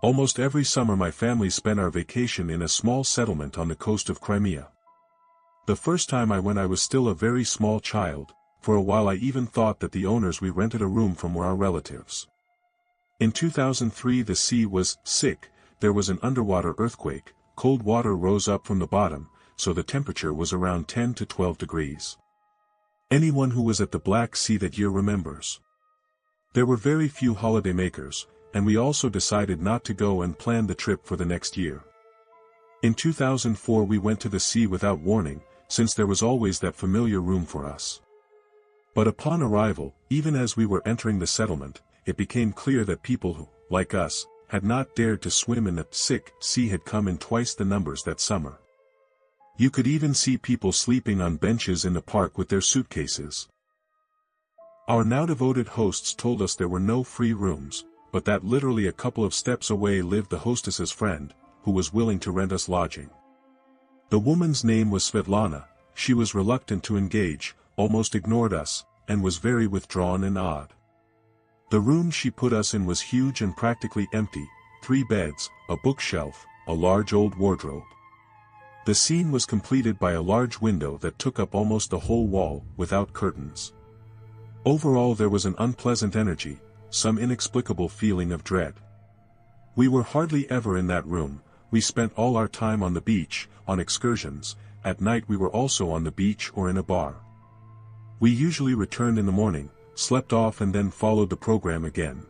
Almost every summer my family spent our vacation in a small settlement on the coast of Crimea. The first time I went I was still a very small child. For a while I even thought that the owners we rented a room from were our relatives. In 2003 the sea was sick, there was an underwater earthquake, cold water rose up from the bottom, so the temperature was around 10 to 12 degrees. Anyone who was at the Black Sea that year remembers. There were very few holidaymakers, and we also decided not to go and planned the trip for the next year. In 2004 we went to the sea without warning, since there was always that familiar room for us. But upon arrival, even as we were entering the settlement, it became clear that people who, like us, had not dared to swim in the sick sea had come in twice the numbers that summer. You could even see people sleeping on benches in the park with their suitcases. Our now devoted hosts told us there were no free rooms, but that literally a couple of steps away lived the hostess's friend, who was willing to rent us lodging. The woman's name was Svetlana. She was reluctant to engage, almost ignored us, and was very withdrawn and odd. The room she put us in was huge and practically empty, 3 beds, a bookshelf, a large old wardrobe. The scene was completed by a large window that took up almost the whole wall, without curtains. Overall there was an unpleasant energy, some inexplicable feeling of dread. We were hardly ever in that room. We spent all our time on the beach, on excursions. At night we were also on the beach or in a bar. We usually returned in the morning, slept off and then followed the program again.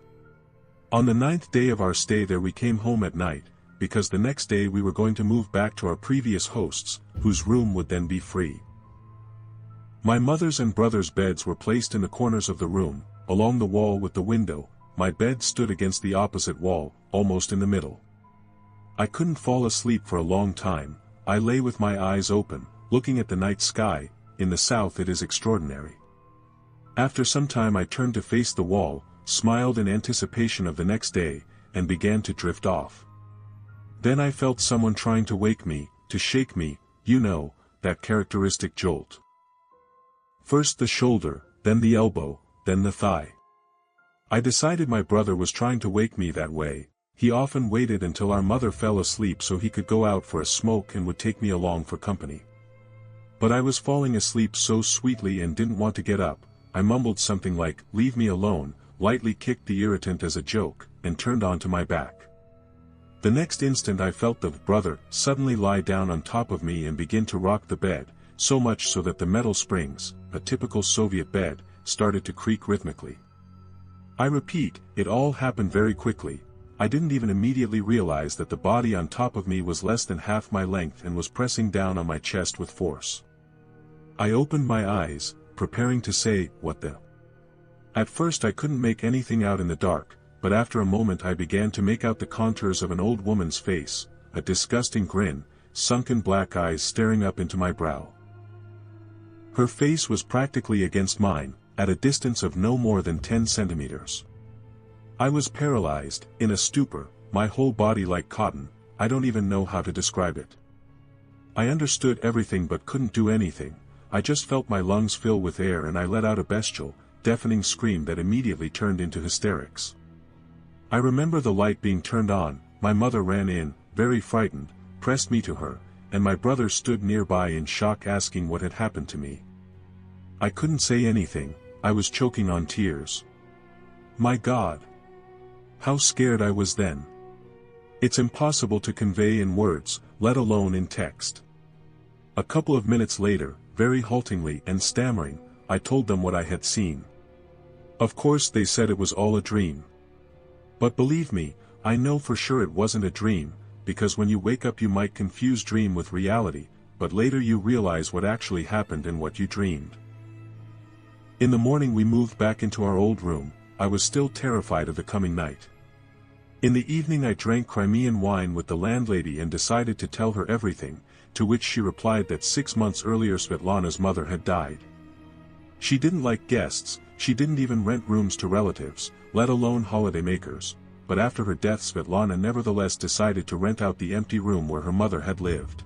On the 9th day of our stay there we came home at night, because the next day we were going to move back to our previous hosts, whose room would then be free. My mother's and brother's beds were placed in the corners of the room, along the wall with the window. My bed stood against the opposite wall, almost in the middle. I couldn't fall asleep for a long time. I lay with my eyes open, looking at the night sky. In the south it is extraordinary. After some time I turned to face the wall, smiled in anticipation of the next day, and began to drift off. Then I felt someone trying to wake me, to shake me, you know, that characteristic jolt. First the shoulder, then the elbow, then the thigh. I decided my brother was trying to wake me that way. He often waited until our mother fell asleep so he could go out for a smoke and would take me along for company. But I was falling asleep so sweetly and didn't want to get up. I mumbled something like, "Leave me alone," lightly kicked the irritant as a joke, and turned onto my back. The next instant I felt the brother suddenly lie down on top of me and begin to rock the bed, so much so that the metal springs, a typical Soviet bed, started to creak rhythmically. I repeat, it all happened very quickly. I didn't even immediately realize that the body on top of me was less than half my length and was pressing down on my chest with force. I opened my eyes, preparing to say, "What the?" At first I couldn't make anything out in the dark, but after a moment I began to make out the contours of an old woman's face, a disgusting grin, sunken black eyes staring up into my brow. Her face was practically against mine, at a distance of no more than 10 centimeters. I was paralyzed, in a stupor, my whole body like cotton. I don't even know how to describe it. I understood everything but couldn't do anything. I just felt my lungs fill with air and I let out a bestial, deafening scream that immediately turned into hysterics. I remember the light being turned on. My mother ran in, very frightened, pressed me to her, and my brother stood nearby in shock asking what had happened to me. I couldn't say anything. I was choking on tears. My God! How scared I was then. It's impossible to convey in words, let alone in text. A couple of minutes later, very haltingly and stammering, I told them what I had seen. Of course they said it was all a dream. But believe me, I know for sure it wasn't a dream, because when you wake up you might confuse dream with reality, but later you realize what actually happened and what you dreamed. In the morning we moved back into our old room. I was still terrified of the coming night. In the evening I drank Crimean wine with the landlady and decided to tell her everything, to which she replied that 6 months earlier Svetlana's mother had died. She didn't like guests, she didn't even rent rooms to relatives, let alone holidaymakers, but after her death Svetlana nevertheless decided to rent out the empty room where her mother had lived.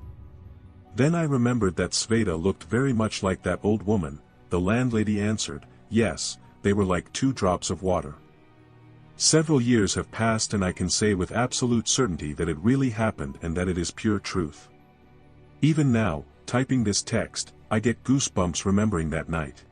Then I remembered that Sveta looked very much like that old woman. The landlady answered, yes, they were like 2 drops of water. Several years have passed and I can say with absolute certainty that it really happened and that it is pure truth. Even now, typing this text, I get goosebumps remembering that night.